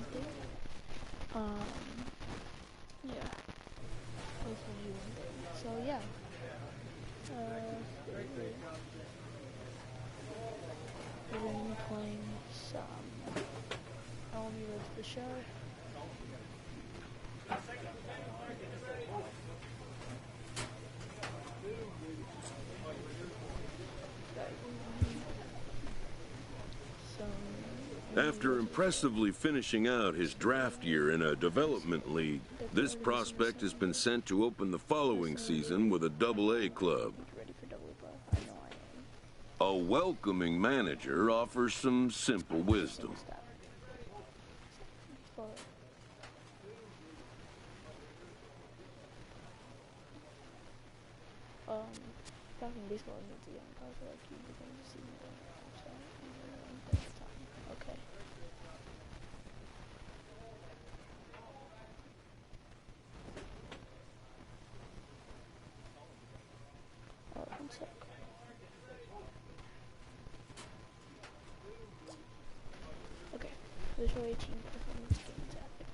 thing. Yeah. I'll tell you one thing. So yeah. We're gonna be playing some Elmy Roast the Show. After impressively finishing out his draft year in a development league, this prospect has been sent to open the following season with a Double-A club. A welcoming manager offers some simple wisdom. Back in baseball, I was young. I was like, you were going to see me. Okay. One sec. Okay. Visual 18 performance games active.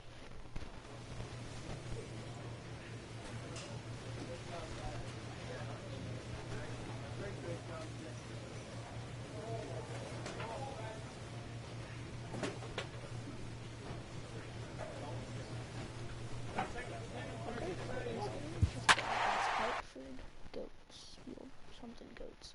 Something goats.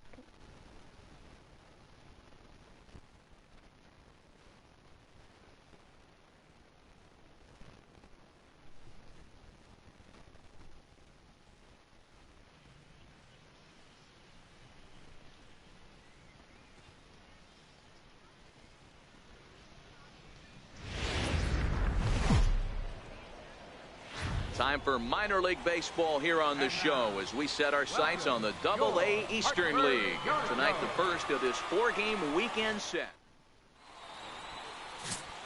Time for minor league baseball here on the show as we set our sights on the Double-A Eastern League. Tonight, the first of this 4-game weekend set.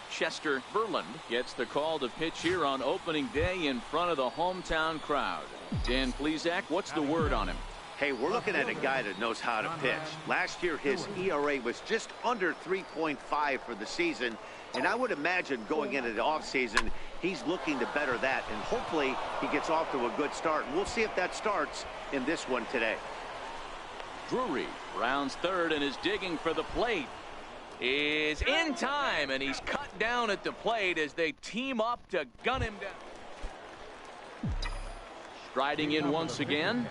Chester Verland gets the call to pitch here on opening day in front of the hometown crowd. Dan Plesac, what's the word on him? Hey, we're looking at a guy that knows how to pitch. Last year, his ERA was just under 3.5 for the season. And I would imagine going into the offseason, he's looking to better that. And hopefully he gets off to a good start. And we'll see if that starts in this one today. Drury rounds third and is digging for the plate. Is in time, and he's cut down at the plate as they team up to gun him down. Striding in once again.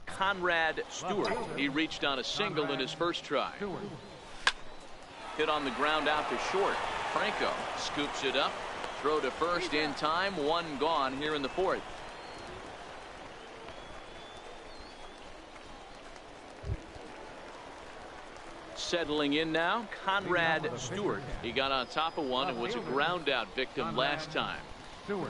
Conrad Stewart. He reached on a single in his first try. Hit on the ground out to short. Franco scoops it up. Throw to first in time. One gone here in the fourth. Settling in now, Conrad Stewart. He got on top of one and was a ground out victim last time. Stewart.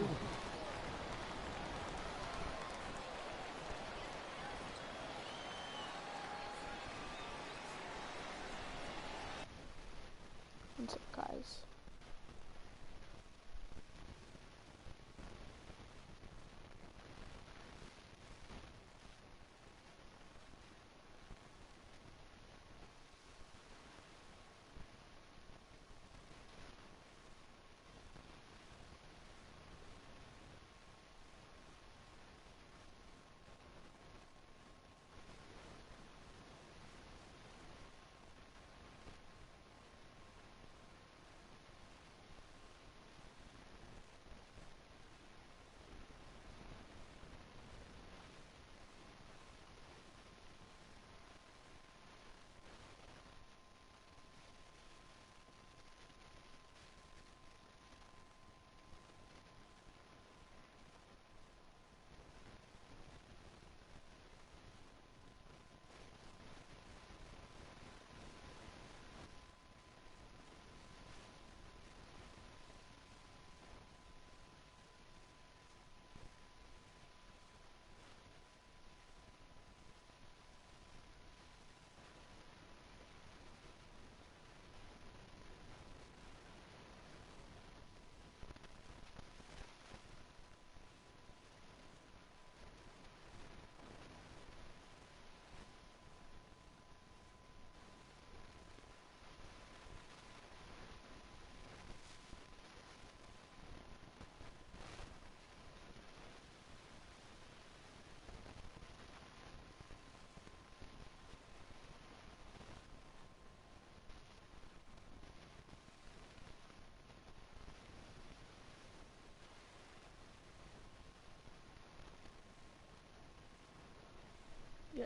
What's up, guys?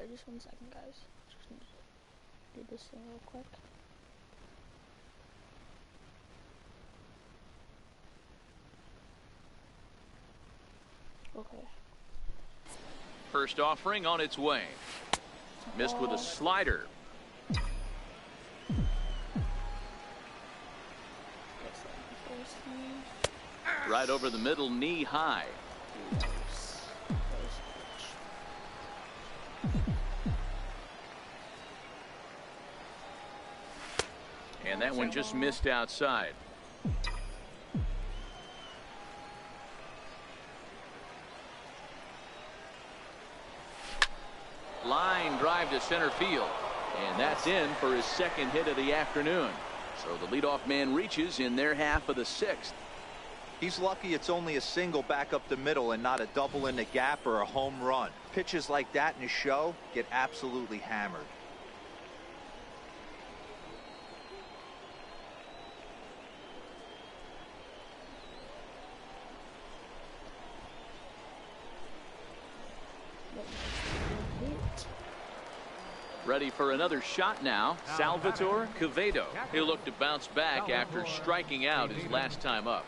just 1 second, guys. Just need to do this thing real quick. Okay. First offering on its way. Missed with a slider. Right over the middle, knee high. And that one just missed outside. Line drive to center field. And that's in for his second hit of the afternoon. So the leadoff man reaches in their half of the 6th. He's lucky it's only a single back up the middle and not a double in the gap or a home run. Pitches like that in a show get absolutely hammered. Ready for another shot now. Salvatore Quevedo. He'll look to bounce back after striking out his last time up.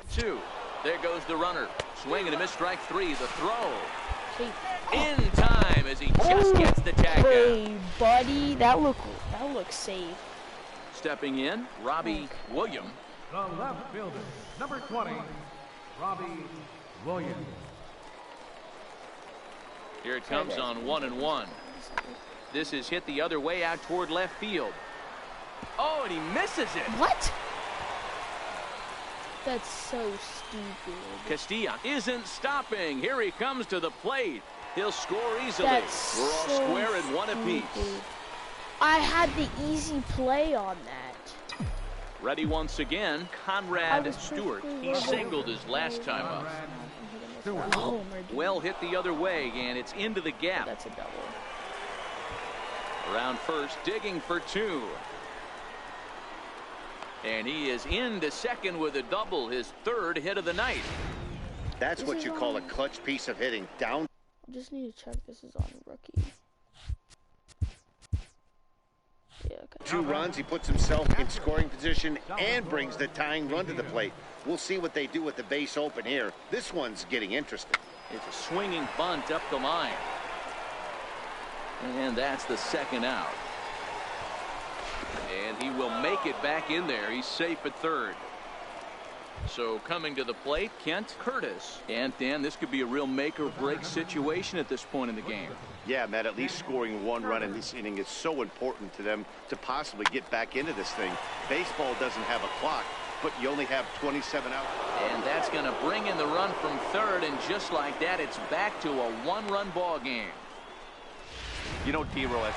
Two. There goes the runner. Swing and a miss, strike 3. The throw. In time as he just gets the tag Hey, out. buddy, that looks safe. Stepping in, Robbie Williams. The left fielder, number 20, Robbie Williams. Here it comes on 1-1. This is hit the other way out toward left field. Oh, and he misses it. What? That's so stupid. Castilla isn't stopping. Here he comes to the plate. He'll score easily. That's We're all so square at 1 apiece. stupid. I had the easy play on that. Ready once again, Conrad Stewart. He singled his last time up. Oh, Well hit the other way, and it's into the gap. that's a double. Around first, digging for 2. And he is into second with a double, his 3rd hit of the night. That's what you call a clutch piece of hitting. Down. I just need to check this is on rookie. Yeah, okay. 2 runs, he puts himself in scoring position and brings the tying run to the plate. We'll see what they do with the base open here. This one's getting interesting. It's a swinging bunt up the line. And that's the 2nd out. And he will make it back in there. He's safe at 3rd. So coming to the plate, Kent Curtis. And Dan, this could be a real make or break situation at this point in the game. Yeah, Matt, at least scoring 1 run in this inning is so important to them to possibly get back into this thing. Baseball doesn't have a clock, but you only have 27 outs. And that's going to bring in the run from 3rd, and just like that, it's back to a 1-run ball game. You know, D-Row has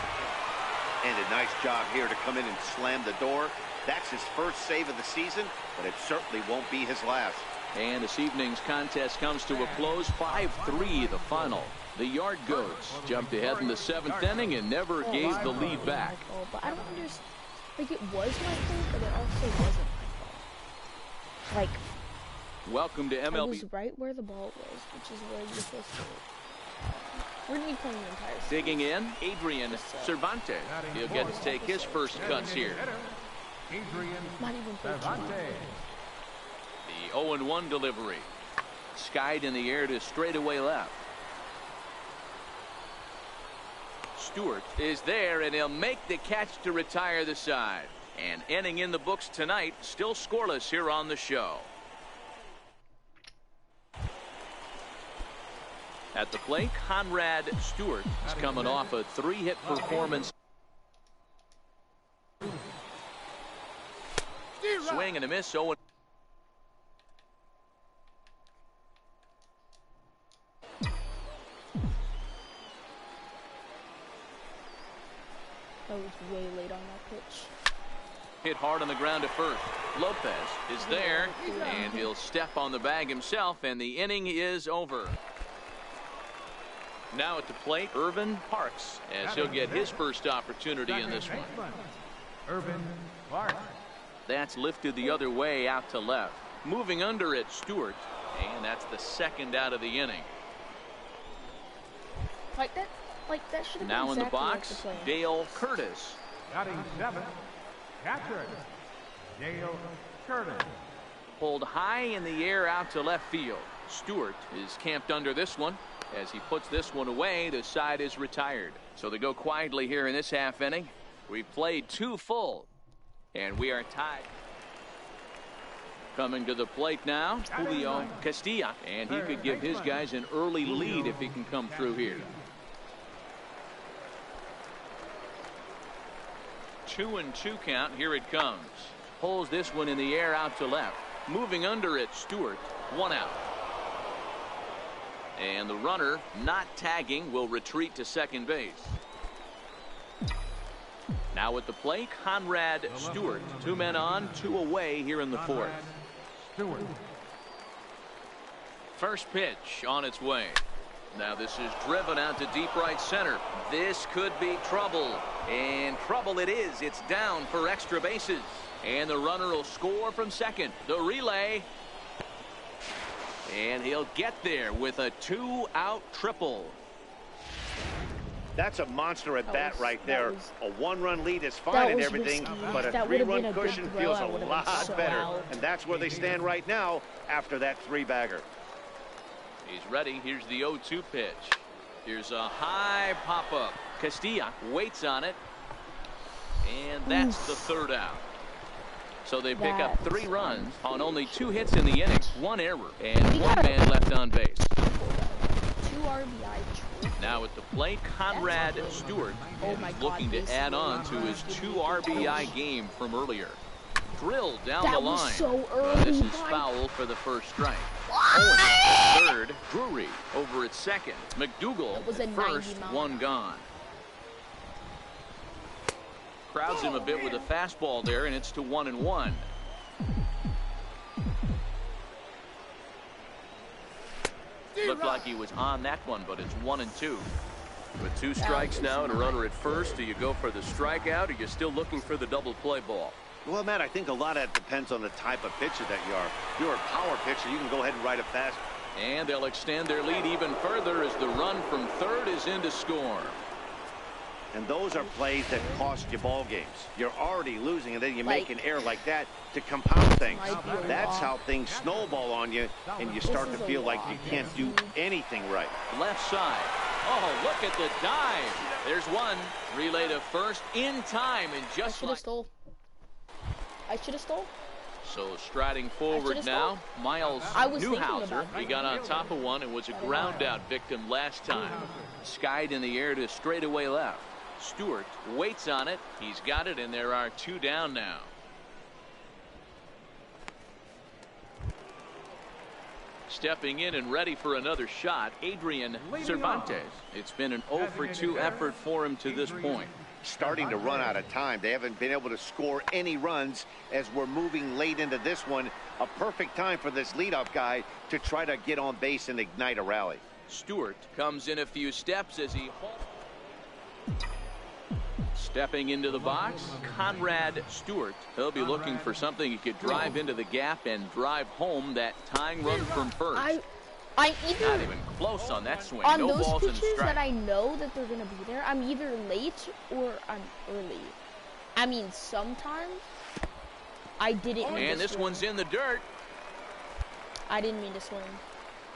and a nice job here to come in and slam the door. That's his first save of the season, but it certainly won't be his last. And this evening's contest comes to a close. 5-3 the final. The Yard Goats jumped ahead in the 7th inning and never gave the lead back. But I don't understand. Like, it was my fault, but it also wasn't my fault. Like, Welcome to I MLB. was right where the ball was, which is where you're supposed to be. We're going to be playing the entire season. Digging in, Adrian Cervantes. He'll get to take his first cuts here. Not even 13. The 0-1 delivery. Skied in the air to straightaway left. Stewart is there, and he'll make the catch to retire the side. And inning in the books tonight, still scoreless here on the show. At the plate, Conrad Stewart is coming off a 3-hit performance. Swing and a miss. 0. I was way late on that pitch. Hit hard on the ground at first. Lopez is there, and he'll step on the bag himself, and the inning is over. Now at the plate, Irvin Parks, as he'll get his first opportunity in this one. Irvin Parks. That's lifted the other way out to left. Moving under it, Stewart. And that's the second out of the inning. Like that should have been Now in the exactly like box, the play. Dale Curtis. Batting seventh, catcher, Dale Curtis. Pulled high in the air out to left field. Stewart is camped under this one. As he puts this one away, the side is retired. So they go quietly here in this half inning. We've played 2 full, and we are tied. Coming to the plate now, Julio Castilla, and he could give his guys an early lead if he can come through here. 2-2 count. Here it comes. Pulls this one in the air out to left. Moving under it, Stewart. 1 out. And the runner, not tagging, will retreat to second base. Now at the plate, Conrad Stewart. 2 men on, 2 away here in the 4th. Stewart. First pitch on its way. Now this is driven out to deep right center. This could be trouble. And trouble it is. It's down for extra bases. And the runner will score from second. The relay. And he'll get there with a 2-out triple. That's a monster at bat right there. A 1-run lead is fine that and was everything, risky. but a That would've 3-run been a good cushion throw. feels I a would've been lot so better. out. And that's where they stand right now after that 3-bagger. He's ready. Here's the 0-2 pitch. Here's a high pop-up. Castilla waits on it. And that's the 3rd out. So they pick up 3 runs on only 2 hits in the inning, 1 error, and 1 man left on base. 2 RBI. Now at the plate, Conrad Stewart Oh my God, looking to this add is on to his 2 RBI game from earlier. Drilled down That the was line. so early. This is Why? foul for the first strike. Oh, third, Drury over at second. McDougal That was a at 90 first, mile. 1 gone. Crowds him a bit with a fastball there, and it's to 1-1. Looked like he was on that one, but it's 1-2. With 2 strikes now and a runner at first, do you go for the strikeout or are you still looking for the double play ball? Well, Matt, I think a lot of that depends on the type of pitcher that you are. If you're a power pitcher, you can go ahead and ride it fast. And they'll extend their lead even further as the run from third is in to score. And those are plays that cost you ball games. You're already losing, and then you make an error like that to compound things. Might be a That's lot. how things snowball on you, and you start to is a feel like lot. you can't do anything right. Left side. Oh, look at the dive. There's one. Relay to first in time, and I just should have like stole. I should have stole. so, striding forward should've now, Miles I was thinking Newhouser. about it. He got on top of one and was a ground out victim last time. Skied in the air to straightaway left. Stewart waits on it. He's got it, and there are 2 down now. Stepping in and ready for another shot, Adrian Cervantes. It's been an 0 for 2 effort for him to this point. Starting to run out of time. They haven't been able to score any runs as we're moving late into this one. A perfect time for this leadoff guy to try to get on base and ignite a rally. Stewart comes in a few steps as he stepping into the box. Conrad Stewart. He'll be looking for something he could drive into the gap and drive home that tying run from first. I'm Not either even close on that swing. on No those balls and pitches that strike. I know that they're gonna be there. I'm either late or I'm early. I mean, sometimes I didn't. mean And to this swing. one's in the dirt. I didn't mean to swing.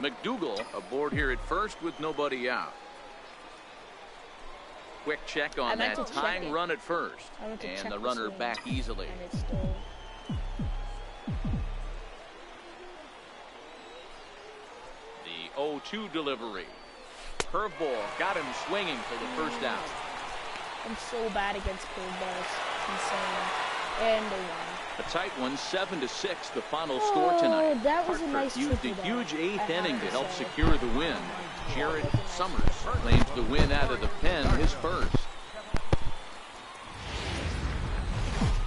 McDougal aboard here at first with nobody out. Quick check on meant that to check tying it. run at first. I went to And check the the runner swing, back easily. And it's still. The 0-2 delivery. Curveball got him swinging for the first out. I'm so bad against curveballs. It's insane. And they won. A tight one, 7-6, the final score tonight. Oh, that was a Hartford nice used a triple, though, huge 8th I have inning to to help say. secure the win. Jared Summers claims the win out of the pen, his first.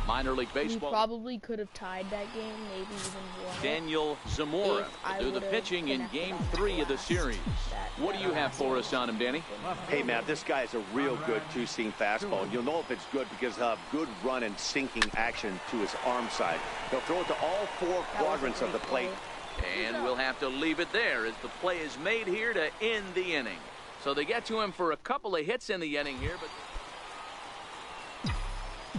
Minor League We Baseball. probably could have tied that game, maybe even won it. Daniel Zamora If I will do the would've pitching in connected Game on the 3 of the last series. that- What do you have for us on him, Danny? Hey, Matt, this guy is a real good 2-seam fastball. And you'll know if it's good because he'll have good run and sinking action to his arm side. He'll throw it to all 4 quadrants of the plate. And we'll have to leave it there as the play is made here to end the inning. So they get to him for a couple of hits in the inning here, but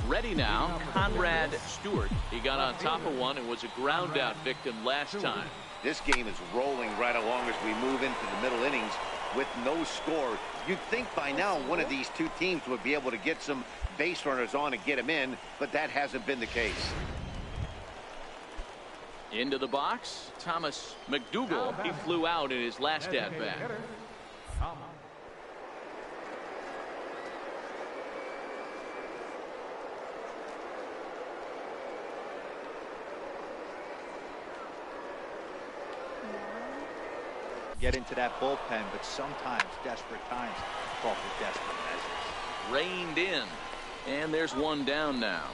ready now, Conrad Stewart. He got on top of one and was a ground out victim last time. This game is rolling right along as we move into the middle innings with no score. You'd think by now one of these two teams would be able to get some base runners on and get them in, but that hasn't been the case. Into the box, Thomas McDougal. He flew out in his last at-bat. Get into that bullpen, but sometimes desperate times call for desperate measures. Reined in, and there's one down now.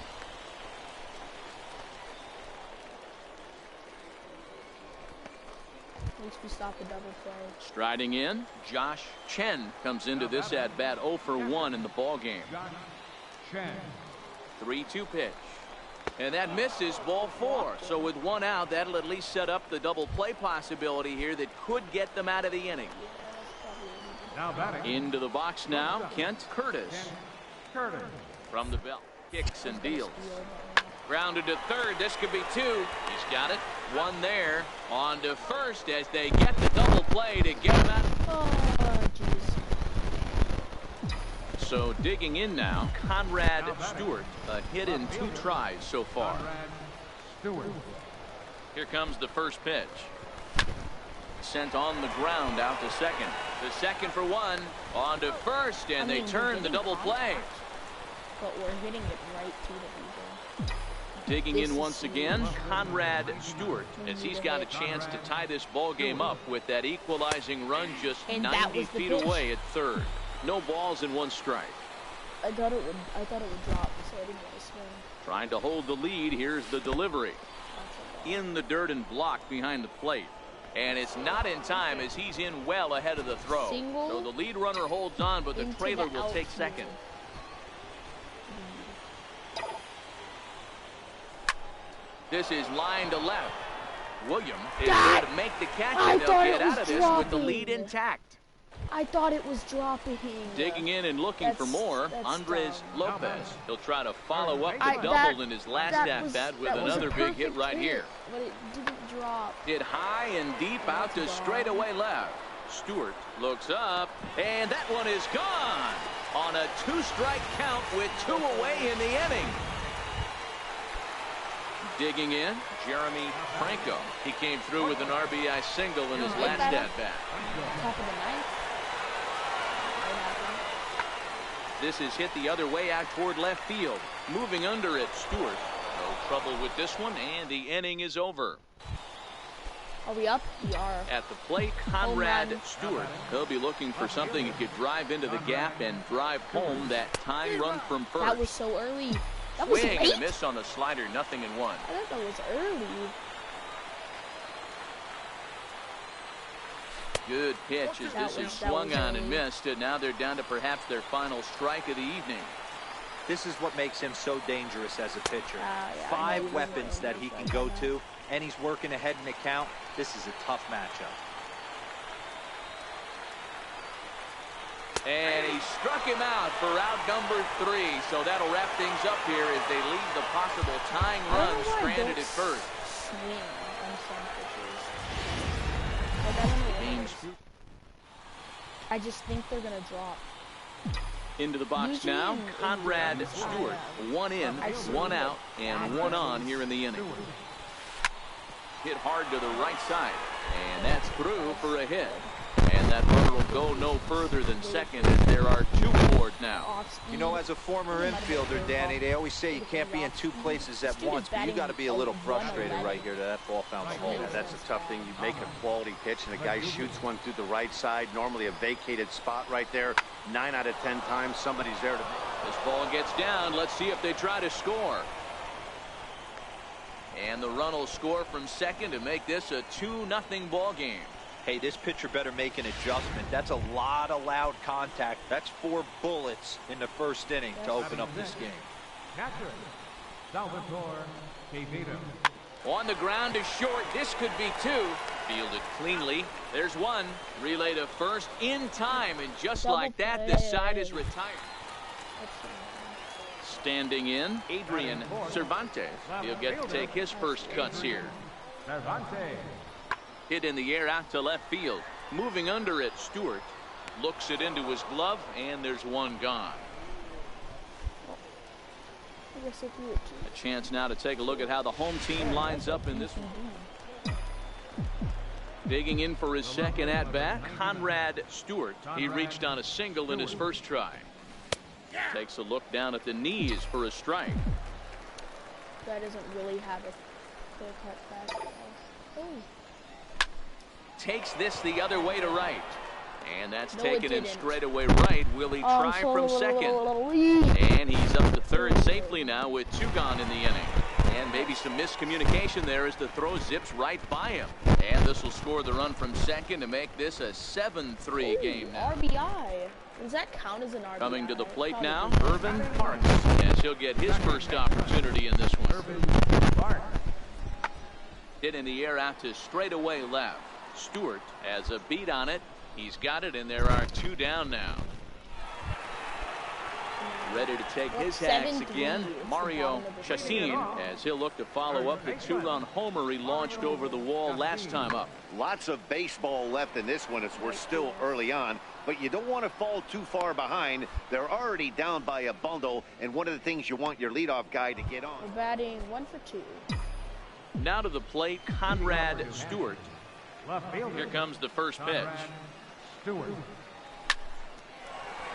At least we stopped the double play. Striding in, Josh Chen comes into this at bat 0 for 1 in the ball game. 3-2 pitch. And that misses, ball 4. So with one out, that'll at least set up the double play possibility here that could get them out of the inning. Into the box now, Kent Curtis. From the belt, kicks and deals. Grounded to third. This could be 2. He's got it. 1 there. On to first as they get the double play to get him out. Oh, jeez. So digging in now, Conrad Stewart. A hit in 2 tries so far. Here comes the first pitch. Sent on the ground out to second. The second for 1. On to first, and they turn the double play. But we're hitting it right to the people. Digging in once again, Conrad Stewart, as he's got a chance to tie this ball game up with that equalizing run just 90 feet away at third. No balls and 1 strike. I thought it would drop, so I didn't want to swing. Trying to hold the lead. Here's the delivery. In the dirt and blocked behind the plate. And it's not in time as he's in well ahead of the throw. So the lead runner holds on, but the trailer will take second. This is line to left. William is there to make the catch, and they'll get out of this with the lead intact. I thought it was dropping. Digging in and looking for more, Andres Lopez. He'll try to follow up the double in his last at-bat with another big hit right here. But it didn't drop. Hit high and deep out to straightaway left. Stewart looks up, and that one is gone on a 2-strike count with 2 away in the inning. Digging in, Jeremy Franco. He came through with an RBI single in his last at-bat. Top of the ninth. This is hit the other way out toward left field. Moving under it, Stewart. No trouble with this one, and the inning is over. Are we up? We are. At the plate, Conrad Stewart. He'll be looking for something he could drive into the gap and drive home that tying run from first. That was so early. That was Swing late. and a miss on a slider, 0-1. I thought that was early. Good pitch as this is swung on and missed, and now they're down to perhaps their final strike of the evening. This is what makes him so dangerous as a pitcher. Yeah, 5 weapons that he can go to, and he's working ahead in the count. This is a tough matchup. And he struck him out for out number 3, so that'll wrap things up here as they leave the possible tying run stranded at first. Swing on some pitches. Like, I don't know. I just think they're gonna drop. Into the box now, Conrad Stewart. 1 in, 1 out, and 1 on here in the inning. Hit hard to the right side, and that's through for a hit. And that runner will go no further than second as there are 2 aboard now. You know, as a former infielder, Danny, they always say you can't be in 2 places at once, but you got to be a little frustrated right here that ball found the hole. Yeah, that's a tough thing. You make a quality pitch and a guy shoots one through the right side, normally a vacated spot right there. 9 out of 10 times somebody's there to make. This ball gets down. Let's see if they try to score. And the run will score from second to make this a 2-0 ball game. Hey, this pitcher better make an adjustment. That's a lot of loud contact. That's 4 bullets in the first inning to open up this game. Catcher, Salvatore Quevedo. On the ground to short. This could be two. Fielded cleanly. There's one. Relay to first in time. And just like that, this side is retired. Standing in, Adrian Cervantes. He'll get to take his first cuts here. Cervantes. Hit in the air out to left field. Moving under it, Stewart looks it into his glove, and there's one gone. A chance now to take a look at how the home team lines up in this one. Digging in for his second at-bat, Conrad Stewart. He reached on a single in his first try. Takes a look down at the knees for a strike. That doesn't really have a clear-cut fastball. Oh. Takes this the other way to right. And that's taken in straight away right. Will he try from second? And he's up to third safely now with two gone in the inning. And maybe some miscommunication there as the throw zips right by him. And this will score the run from second to make this a 7-3 game now. RBI. Does that count as an RBI? Coming to the plate now, Irvin Parks, as he'll get his first opportunity in this one. Hit in the air out to straightaway left. Stewart has a beat on it. He's got it, and there are two down now. Ready to take his hacks again, Mario Chacin, as he'll look to follow up the two-run homer he launched over the wall last time up. Lots of baseball left in this one as we're still early on, but you don't want to fall too far behind. They're already down by a bundle, and one of the things you want your leadoff guy to get on. We're batting 1 for 2. Now to the plate, Conrad Stewart. Left fielder. Here comes the first pitch. Stewart.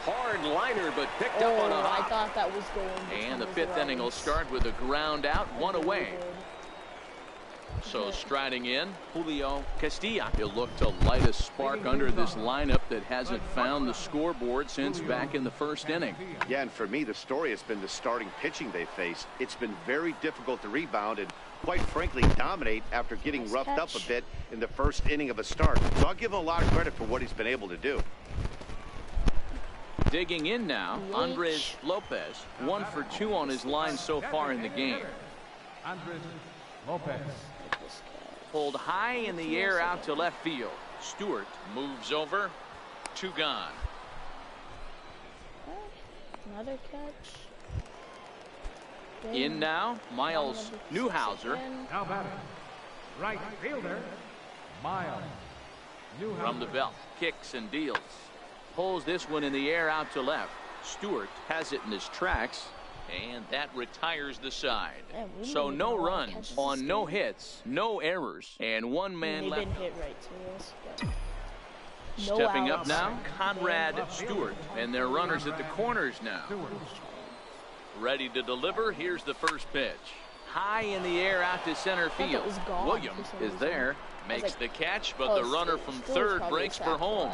Hard liner, but picked up on a I hop. thought that was going. And the fifth inning will start with a ground out, one away. So striding in, Julio Castilla. He'll look to light a spark under this lineup that hasn't found the scoreboard since back in the first inning. Yeah, and for me, the story has been the starting pitching they faced. It's been very difficult to rebound and, quite frankly, dominate after getting roughed up a bit in the first inning of a start. So I'll give him a lot of credit for what he's been able to do. Digging in now, Andres Lopez, 1 for 2 on his line so far in the game. Andres Lopez. Pulled high in the air out to left field. Stewart moves over, two gone. Another catch. In now, Miles Newhouser. Now batting. Right fielder. Miles Newhouser. From the belt, kicks and deals. Pulls this one in the air out to left. Stewart has it in his tracks, and that retires the side. So no runs on no hits, no errors, and one man left. They've been hit right to us, but no Stepping up outs. now, Conrad Stewart, and their runners at the corners now. Ready to deliver. Here's the first pitch. High in the air out to center field. Williams is there, makes the catch, but the runner from third breaks for home.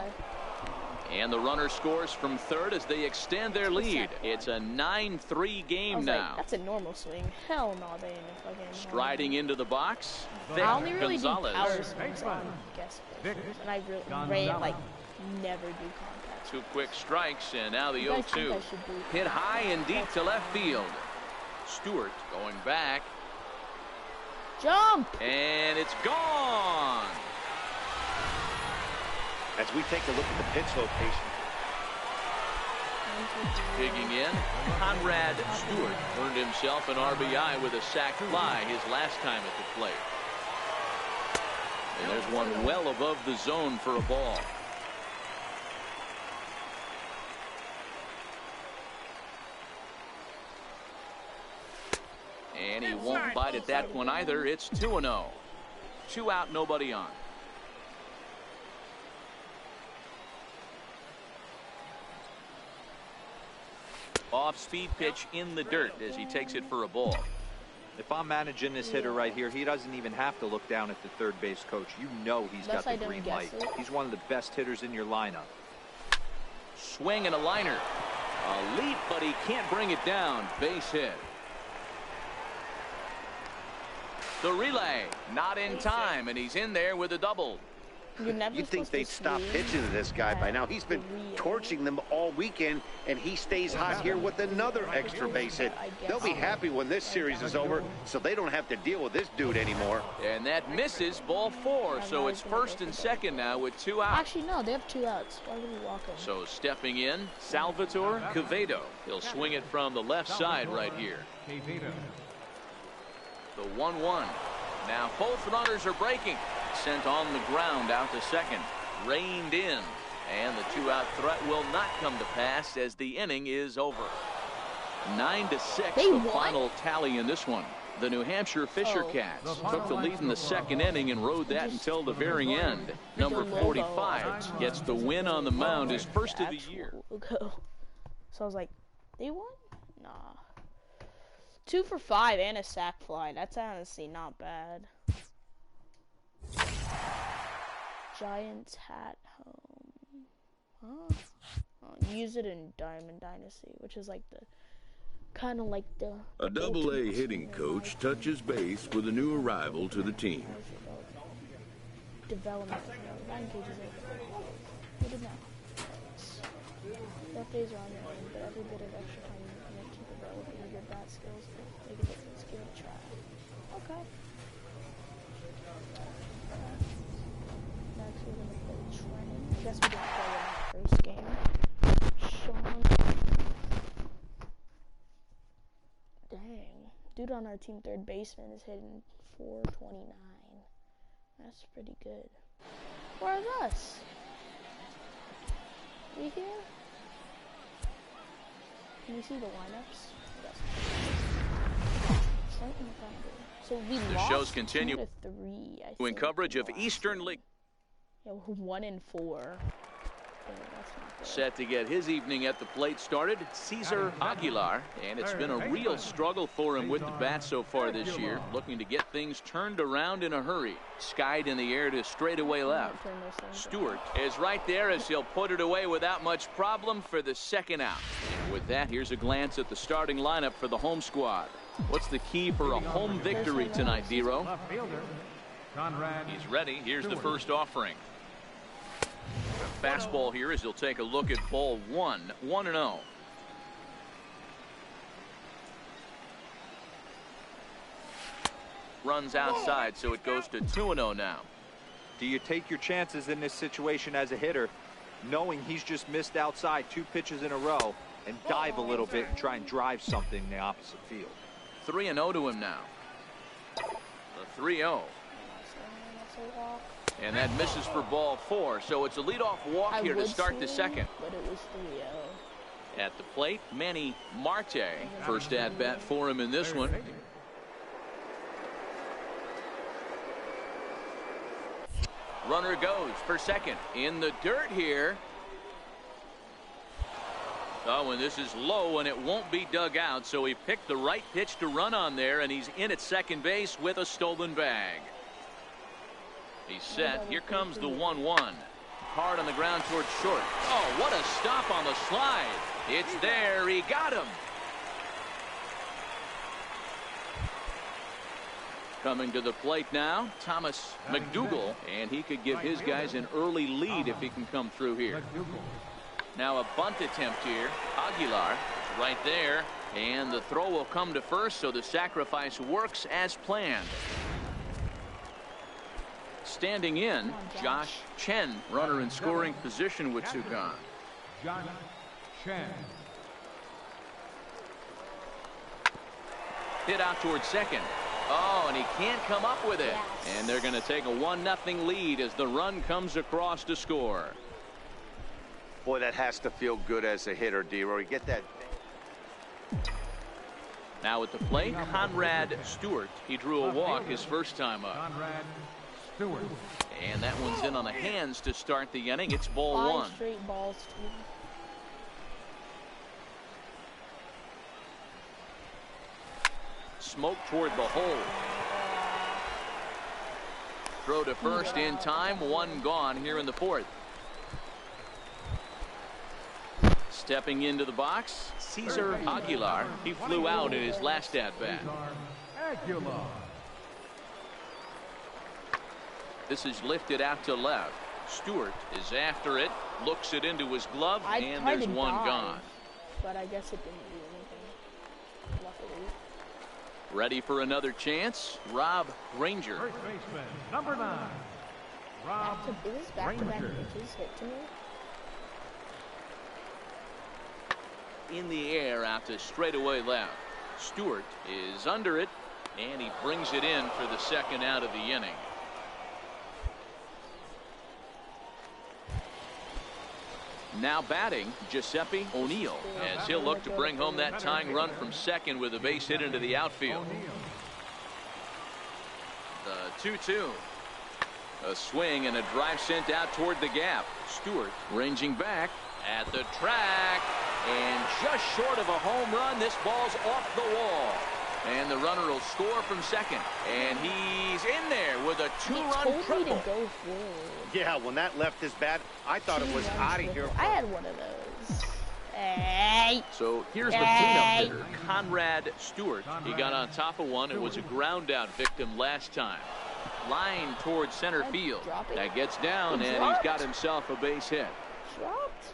And the runner scores from third as they extend their lead. It's a 9-3 game now. That's a normal swing. Hell no, they ain't fucking. Striding into the box, Vic I only really Gonzalez. do power swings on guest pitchers, and I really never do contact. Two quick strikes, and now the You guys think 0-2. I should do- Hit high and deep to left field. Stewart going back, Jump! and it's gone. As we take a look at the pitch location. Digging in, Conrad Stewart earned himself an RBI with a sac fly his last time at the plate. And there's one well above the zone for a ball. And he won't bite at that one either. It's 2-0. 2 out, nobody on. Off-speed pitch in the dirt as he takes it for a ball. If I'm managing this hitter right here, he doesn't even have to look down at the third base coach. You know he's got the green light. He's one of the best hitters in your lineup. Swing and a liner. A leap, but he can't bring it down. Base hit. The relay, not in time, and he's in there with a double. You're never You'd think supposed they'd to stop swing pitching to this guy by at now. He's been 3-0. torching them all weekend, and he stays hot here with another extra base hit. They'll be happy when this series is over, so they don't have to deal with this dude anymore. And that misses ball 4, so it's first and second now with 2 outs. Actually, no, they have 2 outs. Why would he walk him? So stepping in, Salvatore Quevedo. He'll swing it from the left side right here. The 1-1. Now both runners are breaking. Sent on the ground out to second. Reined in. And the 2-out threat will not come to pass as the inning is over. 9-6 the final tally in this one. The New Hampshire Fisher Cats took the lead in the second inning and rode that until the very end. Number 45 gets the win on the mound, his first of the year. So I was like, they won? Nah. 2 for 5 and a sac fly. That's honestly not bad. Giants hat home. Huh? Oh, use it in Diamond Dynasty, which is like the kind of like the A Double-A hitting coach touches base with a new arrival to the team. Development. 9 cages of good enough. Rough days are on your own, but every bit of extra time you make to develop your bat skills make a difference. Give it a try. Okay. Next we're gonna play Trenton. I guess we didn't play in that first game. Sean. Dang. Dude on our team, third baseman, is hitting 429. That's pretty good. Where's us? We here? Can you see the lineups? Yes. Trenton Thunder. So we The lost show's continue 2-3, I in think, coverage of last Eastern game. League. Yeah, we're 1-4. Yeah, that's not good. Set to get his evening at the plate started, Cesar Aguilar, and it's been a real struggle for him with the bat so far this year, looking to get things turned around in a hurry. Skied in the air to straightaway left. Turn those things Stewart is right there as he'll put it away without much problem for the second out. And with that, here's a glance at the starting lineup for the home squad. What's the key for a home victory tonight, Dero? Left fielder, Conrad. He's ready. Here's the first offering. Fastball here as he'll take a look at ball 1. 1-0. Runs outside, so it goes to 2-0 now. Do you take your chances in this situation as a hitter, knowing he's just missed outside 2 pitches in a row, and dive a little bit and try and drive something in the opposite field? 3-0 to him now. The 3-0. That's a walk. And that misses for ball 4, so it's a leadoff walk here to start the second. But it was 3-0. At the plate, Manny Marte. First at bat for him in this one. Runner goes for second. In the dirt here. Oh, and this is low, and it won't be dug out, so he picked the right pitch to run on there, and he's in at second base with a stolen bag. He's set. Here comes the 1-1. Hard on the ground towards short. Oh, what a stop on the slide. It's there. He got him. Coming to the plate now, Thomas McDougal, and he could give his guys an early lead if he can come through here. Now a bunt attempt here. Aguilar is right there, and the throw will come to first, so the sacrifice works as planned. Standing in, Josh Chen, runner in scoring position with Sugan. Josh Chen. Hit out towards second. Oh, and he can't come up with it. And they're going to take a 1-0 lead as the run comes across to score. Boy, that has to feel good as a hitter, Dero. You get that. Now at the plate, Conrad Stewart. He drew a walk his first time up. Conrad Stewart. And that one's in on the hands to start the inning. It's ball 1. 5 straight balls, too. Smoke toward the hole. Throw to first in time. 1 gone here in the 4th. Stepping into the box, Cesar Aguilar. He flew out in his last at-bat. Aguilar. This is lifted out to left. Stewart is after it, looks it into his glove, I and tried there's to one dive, gone. but I guess it didn't do anything. Luckily. Ready for another chance? Rob Granger. First baseman, number 9, Rob Is this back-to-back Granger. pitches hit to me? In the air out to straightaway left. Stewart is under it, and he brings it in for the second out of the inning. Now batting, Giuseppe O'Neill, as he'll look to bring home that tying run from second with a base hit into the outfield. The 2-2. A swing and a drive sent out toward the gap. Stewart ranging back at the track, and just short of a home run. This ball's off the wall, and the runner will score from second, and he's in there with a two-run triple. Go forward. Yeah, when that left his bat, I thought it was out of here. I had one of those. Hey. So here's the cleanup hitter, Conrad Stewart. He got on top of one. It was a ground out victim last time. Line towards center field. That gets down, and he's got himself a base hit. Dropped.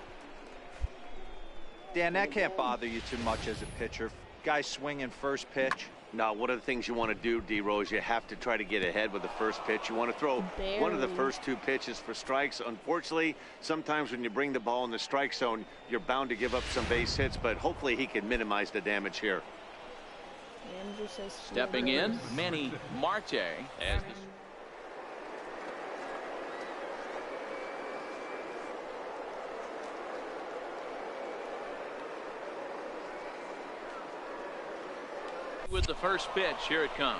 Dan, that can't bother you too much as a pitcher. Guy swinging first pitch. Now, one of the things you want to do, D-Rose, you have to try to get ahead with the first pitch. You want to throw one of the first 2 pitches for strikes. Unfortunately, sometimes when you bring the ball in the strike zone, you're bound to give up some base hits, but hopefully he can minimize the damage here. Stepping in, Manny Marte as the with the first pitch. Here it comes.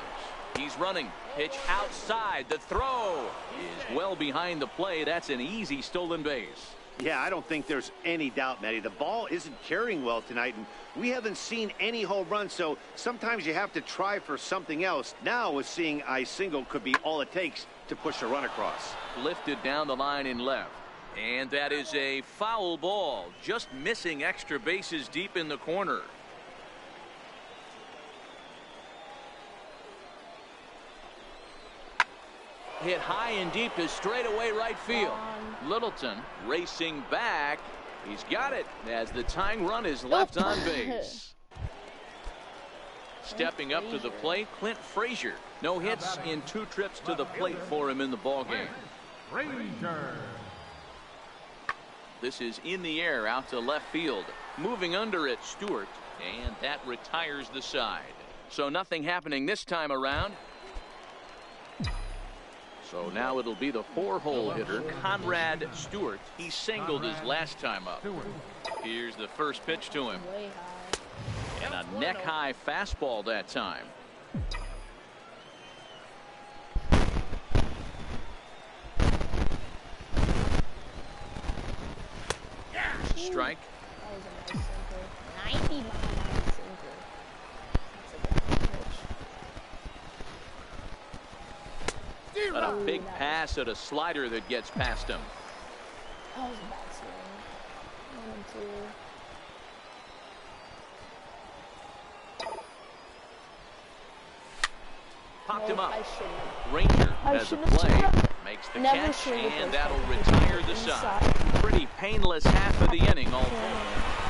He's running. Pitch outside. The throw is well behind the play. That's an easy stolen base. Yeah, I don't think there's any doubt, Matty. The ball isn't carrying well tonight, and we haven't seen any home runs, so sometimes you have to try for something else. Now, with seeing I single could be all it takes to push a run across. Lifted down the line in left. And that is a foul ball. Just missing extra bases deep in the corner. Hit high and deep to straightaway right field. Littleton racing back. He's got it as the tying run is left on base. Stepping up to the plate, Clint Frazier. No hits in 2 trips to the plate for him in the ballgame. Ranger. This is in the air out to left field. Moving under it, Stewart, and that retires the side. So nothing happening this time around. So now it'll be the 4-hole hitter, Conrad Stewart. He singled his last time up. Here's the first pitch to him. And a neck-high fastball that time. Strike. That was a nice sinker. 90 mile sinker. That's a good pitch. And a big pass at a slider that gets past him. That was a bad swing. 1 and 2. Popped him up. I shouldn't. Ranger I has a shouldn't have play. swung. Makes the Never catch, swing the and first that'll time. retire the Inside. side. Pretty painless half of the inning all told.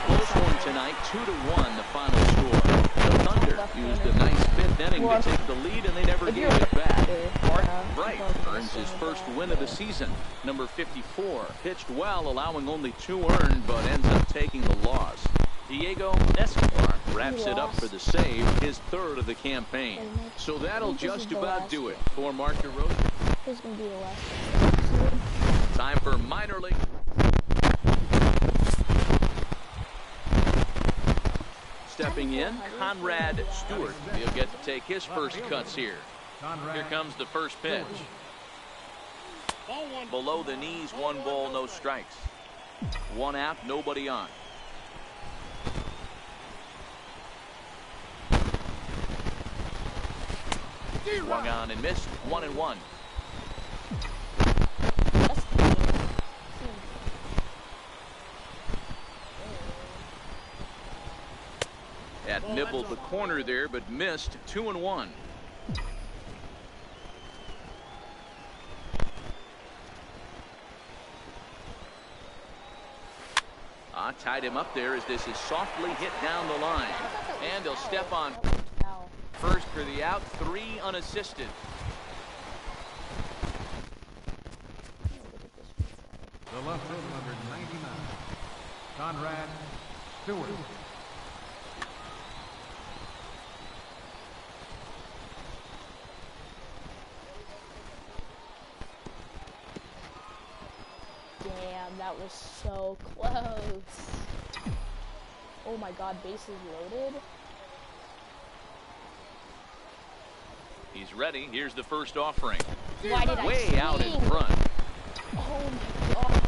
Close one tonight, 2-1 the final score. The Thunder used a nice 5th inning to take the lead, and they never If gave you're it back. Art yeah, Bright well, earns his swing first back. win of the season. Number 54 pitched well, allowing only 2 earned, but ends up taking the loss. Diego Escobar wraps it up for the save, his 3rd of the campaign. So that'll just about do it for Mark DeRosa. This is going to be the last episode. Time for minor league. Stepping in, Conrad Stewart. He'll get to take his first cuts here. Here comes the first pitch. Below the knees, 1 ball, no strikes. 1 out, nobody on. Swung on and missed. 1-1. That nibbled the corner there, but missed. 2-1. Shaw tied him up there as this is softly hit down the line. And he'll step on first for the out, 3 unassisted. The left field number 99, Conrad Stewart. Damn, that was so close. Oh my god, bases loaded. He's ready. Here's the first offering. Why did I Way swing? out in front. Oh my god.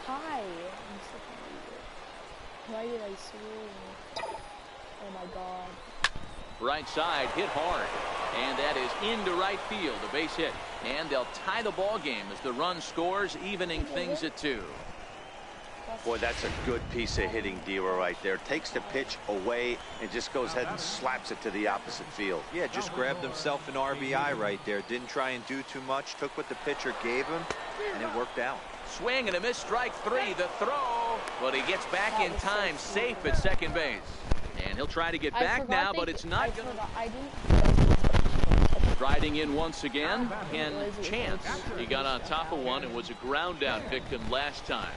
Why? I'm so confused. Why did I swing? Oh my god. Right side, hit hard. And that is into right field, a base hit. And they'll tie the ball game as the run scores, evening things at 2. Boy, that's a good piece of hitting, Dero, right there. Takes the pitch away and just goes ahead and slaps it to the opposite field. Yeah, just grabbed himself an RBI right there. Didn't try and do too much. Took what the pitcher gave him, and it worked out. Swing and a miss, strike 3. The throw, but he gets back in time, safe at second base. And he'll try to get back now, but it's not going to. Riding in once again, and Chance. He got on top of one and was a ground out victim last time.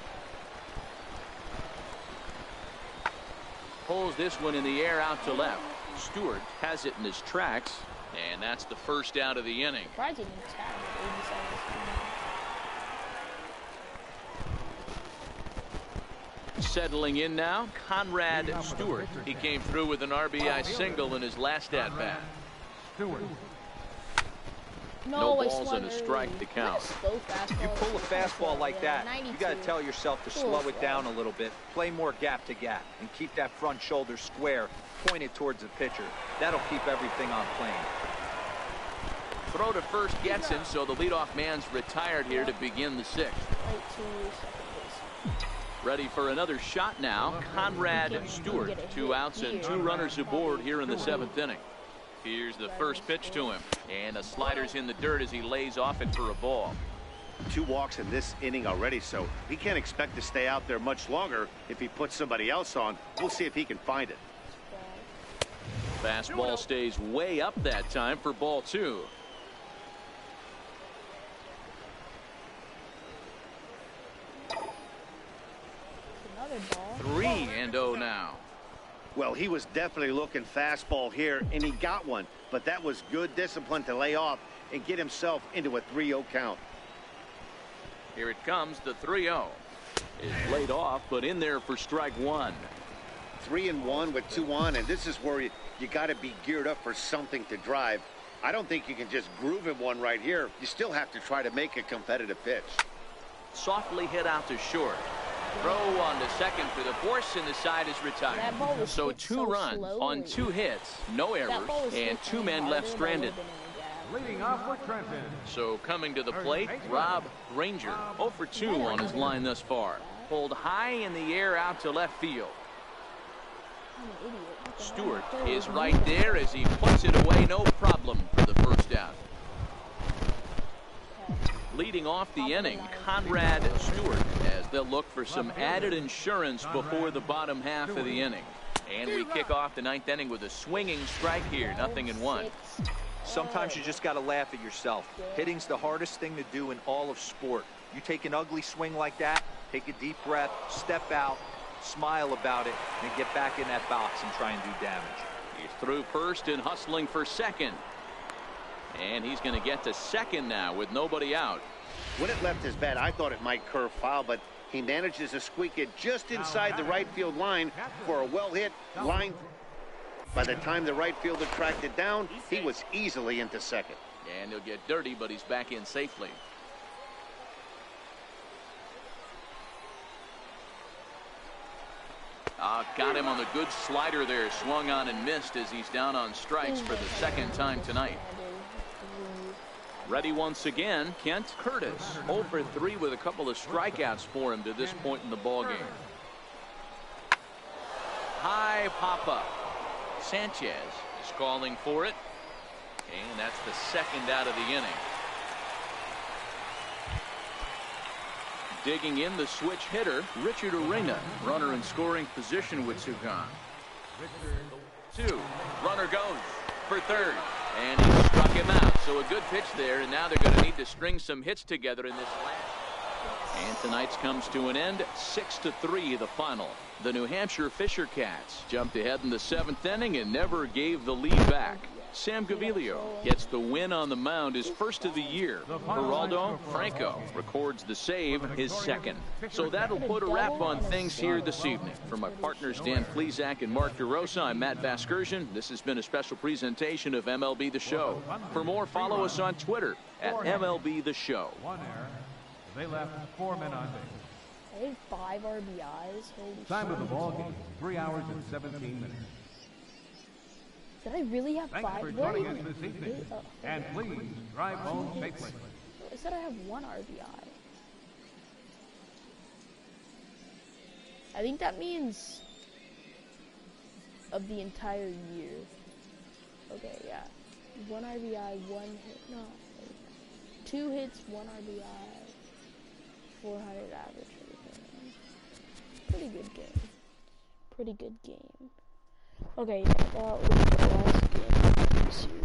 Pulls this one in the air out to left. Stewart has it in his tracks, and that's the first out of the inning. Settling in now, Conrad Stewart. He came through with an RBI single in his last at-bat. No balls and a strike to count. You pull a fastball like that, you got to tell yourself to slow it down a little bit, play more gap to gap, and keep that front shoulder square, pointed towards the pitcher. That'll keep everything on plane. Throw to first gets him, so the leadoff man's retired here to begin the 6th. Ready for another shot now, Conrad Stewart. 2 outs and 2 runners aboard here in the 7th inning. Here's the first pitch to him, and a slider's in the dirt as he lays off it for a ball. 2 walks in this inning already, so he can't expect to stay out there much longer if he puts somebody else on. We'll see if he can find it. Fastball stays way up that time for ball 2. Another ball. 3-0 now. Well, he was definitely looking fastball here, and he got one. But that was good discipline to lay off and get himself into a 3-0 count. Here it comes, the 3-0. Is laid off, but in there for strike 1. 3-1 with 2 on, and this is where you got to be geared up for something to drive. I don't think you can just groove him one right here. You still have to try to make a competitive pitch. Softly hit out to short. Throw on to second for the force, and the side is retired. So 2 runs on 2 hits, no errors, and 2 men left stranded. Leading off for Trenton. So coming to the plate, Rob Granger, 0 for 2 on his line thus far. Pulled high in the air out to left field. Stewart is right there as he puts it away, no problem for the first out. Leading off the inning, Conrad Stewart, as they'll look for some added insurance before the bottom half of the inning. And we kick off the 9th inning with a swinging strike here, 0-1. Sometimes you just got to laugh at yourself. Hitting's the hardest thing to do in all of sport. You take an ugly swing like that, take a deep breath, step out, smile about it, and get back in that box and try and do damage. He's through first and hustling for second. And he's going to get to second now with nobody out. When it left his bat, I thought it might curve foul, but he manages to squeak it just inside the right field line for a well-hit line. By the time the right fielder tracked it down, he was easily into second. And he'll get dirty, but he's back in safely. Got him on the good slider there. Swung on and missed as he's down on strikes for the 2nd time tonight. Ready once again, Kent Curtis. 0 for 3 with a couple of strikeouts for him to this point in the ballgame. High pop-up. Sanchez is calling for it. And that's the 2nd out of the inning. Digging in the switch hitter, Richard Arena. Runner in scoring position with Sugan. 2. Runner goes for third. And he struck him out. So a good pitch there, and now they're going to need to string some hits together in this last. And tonight's comes to an end. 6-3 the final. The New Hampshire Fisher Cats jumped ahead in the 7th inning and never gave the lead back. Sam Gaviglio gets the win on the mound, his first of the year. Geraldo Franco records the save, his second. So that'll put a wrap on things here this evening. For my partners Dan Plesac and Mark DeRosa, I'm Matt Vasgersian. This has been a special presentation of MLB The Show. For more, follow us on Twitter at MLB The Show. 1 error. They left 4 men on base. I had 5 RBIs. Holy Time shit. of the ball game, 3 hours and 17 minutes. Did I really have Thanks 5? for Where joining even- us this evening. Oh, And please drive home safely. I said I have 1 RBI. I think that means of the entire year. Okay, yeah. 1 RBI, 1 hit. No. 2 hits, 1 RBI. 400 average. Pretty good game. Pretty good game. Okay, that was the last game of the series.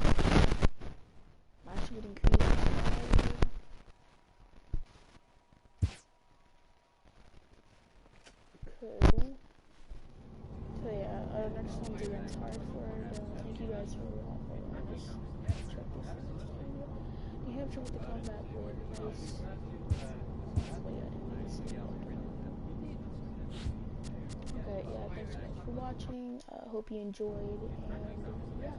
I'm actually getting creative. Okay. So yeah, next one's against Hartford. Thank you guys for watching this. Check this out. New Hampshire with the combat board. Nice. Okay, yeah, thanks so much for watching. Hope you enjoyed, and yeah.